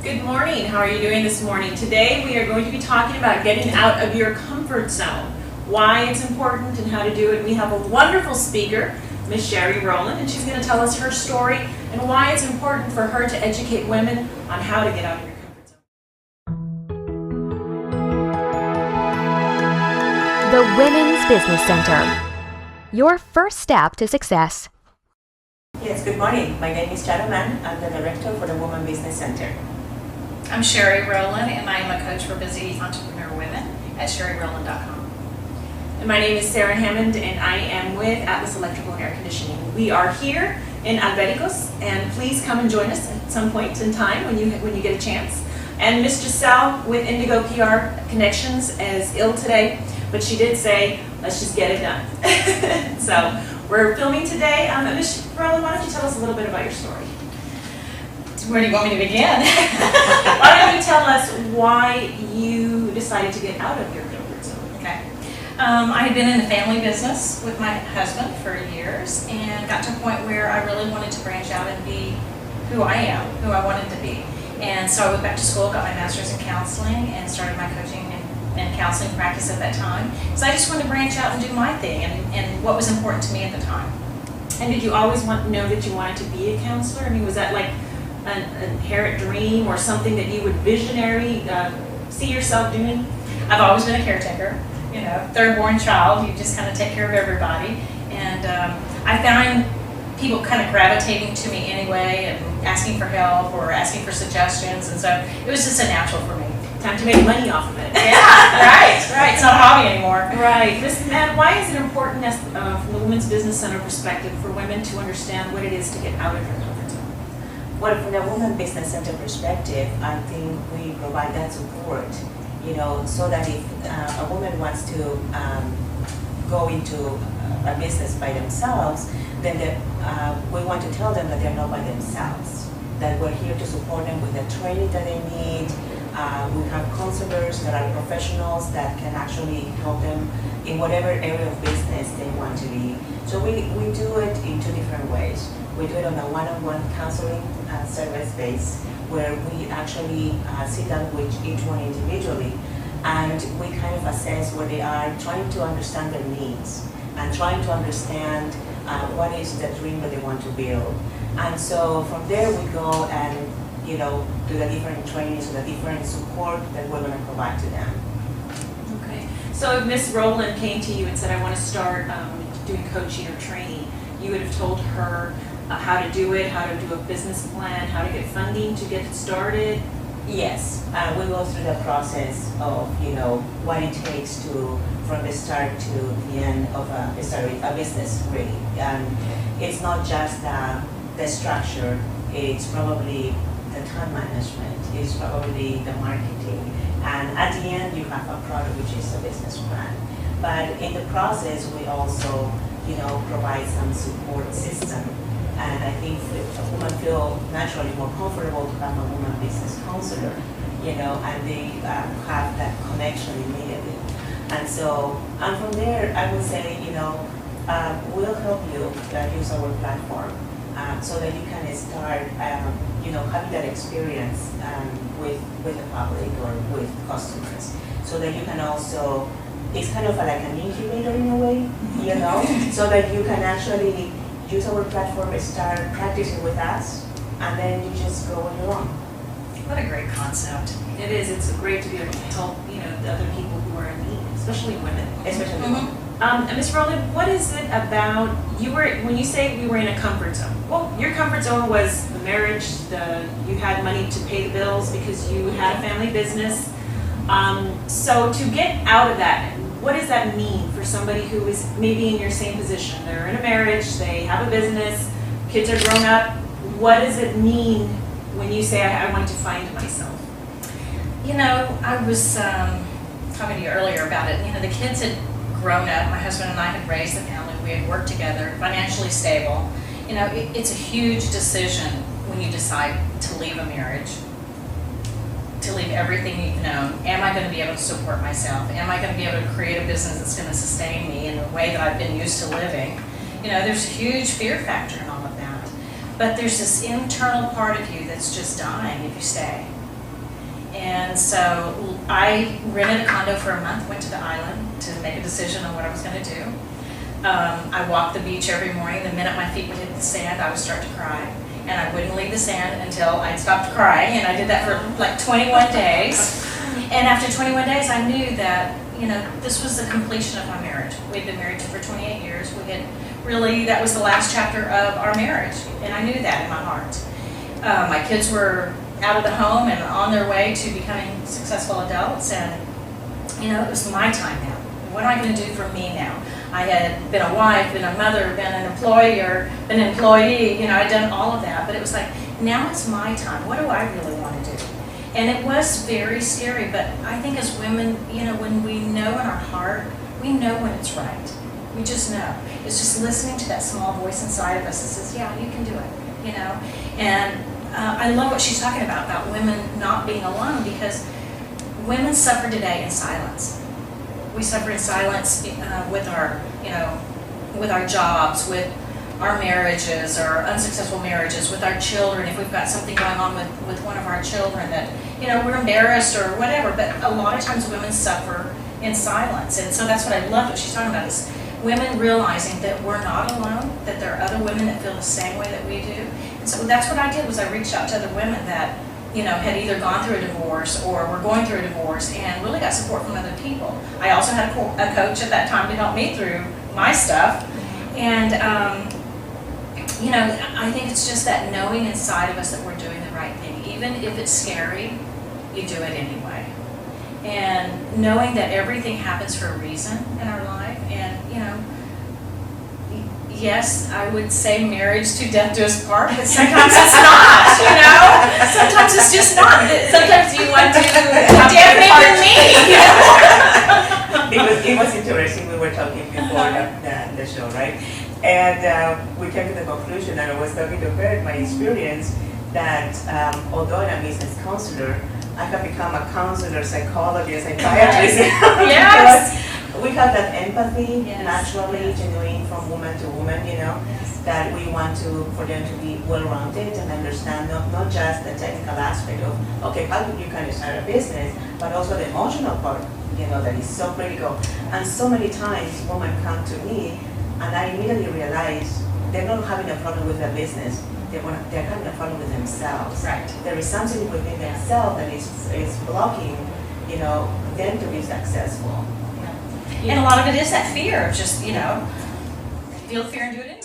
Good morning. How are you doing this morning? Today we are going to be talking about getting out of your comfort zone, why it's important and how to do it. We have a wonderful speaker, Miss Sheri Rowland, and she's going to tell us her story and why it's important for her to educate women on how to get out of your comfort zone. The Women's Business Center. Your first step to success. Yes, good morning. My name is Charo Mann. I'm the director for the Women's Business Center. I'm Sheri Rowland, and I am a coach for busy entrepreneur women at SheriRowland.com. And my name is Sarah Hammond, and I am with Atlas Electrical and Air Conditioning. We are here in Albericos, and please come and join us at some point in time when you get a chance. And Miss Giselle with Indigo PR Connections is ill today, but she did say, let's just get it done. So we're filming today. Miss Rowland, why don't you tell us a little bit about your story? Where do you want me to begin? Why don't you tell us why you decided to get out of your comfort zone? Okay. I had been in the family business with my husband for years and got to a point where I really wanted to branch out and be who I am, who I wanted to be. And so I went back to school, got my master's in counseling, and started my coaching and counseling practice at that time. So I just wanted to branch out and do my thing and what was important to me at the time. And did you always know that you wanted to be a counselor? I mean, was that like an inherent dream or something that you would visionary see yourself doing? I've always been a caretaker, third born child. You just kind of take care of everybody. And I found people kind of gravitating to me anyway and asking for help or asking for suggestions. And so it was just a natural for me. Time to make money off of it. Yeah, right. It's not a hobby anymore. Right. Miss Mann, why is it important from the Women's Business Center perspective for women to understand what it is to get out of their comfort zone? Well, from the Women's Business Center perspective, I think we provide that support, so that if a woman wants to go into a business by themselves, then we want to tell them that they're not by themselves, that we're here to support them with the training that they need. We have counselors that are professionals that can actually help them in whatever area of business they want to be. So we do it in two different ways. We do it on a one-on-one counseling service base, where we actually sit down with each one individually, and we kind of assess where they are, trying to understand their needs and trying to understand what is the dream that they want to build. And so from there we go and do the different trainings or the different support that we're going to provide to them. Okay. So if Miss Rowland came to you and said, I want to start doing coaching or training, you would have told her how to do it, how to do a business plan, how to get funding to get it started? Yes. We go through the process of, what it takes from the start to the end of a business, really. It's not just the structure, it's probably the time management, it's probably the marketing, and at the end you have a product, which is a business plan. But in the process we also provide some support system, and I think a woman feel naturally more comfortable to have a woman business counselor, and they have that connection immediately. And from there I would say we'll help you use our platform so that you can start having that experience with the public or with customers, so that you can also, it's kind of like an incubator in a way, so that you can actually use our platform and start practicing with us, and then you just go on your own. What a great concept. It is. It's great to be able to help the other people who are in need, especially women. Especially women. And Ms. Rowland, what is it about when you say we were in a comfort zone? Well, your comfort zone was the marriage. You had money to pay the bills because you had a family business. So to get out of that, what does that mean for somebody who is maybe in your same position? They're in a marriage, they have a business, kids are grown up. What does it mean when you say, I want to find myself? I was talking to you earlier about it. The kids had grown up. My husband and I had raised the family. We had worked together, financially stable. It's a huge decision when you decide to leave a marriage, to leave everything you've known. Am I going to be able to support myself? Am I going to be able to create a business that's going to sustain me in the way that I've been used to living? There's a huge fear factor in all of that. But there's this internal part of you that's just dying if you stay. And so I rented a condo for a month, went to the island to make a decision on what I was going to do. I walked the beach every morning. The minute my feet would hit the sand, I would start to cry. And I wouldn't leave the sand until I'd stopped crying. And I did that for like 21 days. And after 21 days, I knew that, this was the completion of my marriage. We'd been married for 28 years. That was the last chapter of our marriage. And I knew that in my heart. My kids were out of the home and on their way to becoming successful adults. And, it was my time now. What am I going to do for me now? I had been a wife, been a mother, been an employer, been an employee, I'd done all of that. But it was like, now it's my time. What do I really want to do? And it was very scary, but I think as women, when we know in our heart, we know when it's right. We just know. It's just listening to that small voice inside of us that says, yeah, you can do it, And I love what she's talking about women not being alone, because women suffer today in silence. We suffer in silence with our, with our jobs, with our marriages or unsuccessful marriages, with our children. If we've got something going on with one of our children that, we're embarrassed or whatever. But a lot of times women suffer in silence. And so that's what I love what she's talking about, is women realizing that we're not alone, that there are other women that feel the same way that we do. And so that's what I did, was I reached out to other women that had either gone through a divorce or were going through a divorce, and really got support from other people. I also had a coach at that time to help me through my stuff. And, I think it's just that knowing inside of us that we're doing the right thing. Even if it's scary, you do it anyway. And knowing that everything happens for a reason in our life. And, yes, I would say marriage to death do us part, but sometimes it's not, Sometimes it's just not. Sometimes you want to damn near me, It was interesting. We were talking before the show, right? And we came to the conclusion, and I was talking to her, my experience, that although I'm a business counselor, I have become a counselor, psychologist, psychiatrist. Yes. We have that empathy, Yes. naturally, genuine from woman to woman, Yes. that we want for them to be well-rounded and understand not just the technical aspect of, okay, how you can start a business, but also the emotional part, that is so critical. And so many times women come to me, and I immediately realize they're not having a problem with their business. They're having a problem with themselves. Right. There is something within themselves that is blocking, them to be successful. And a lot of it is that fear of just, feel fear and do it anyway.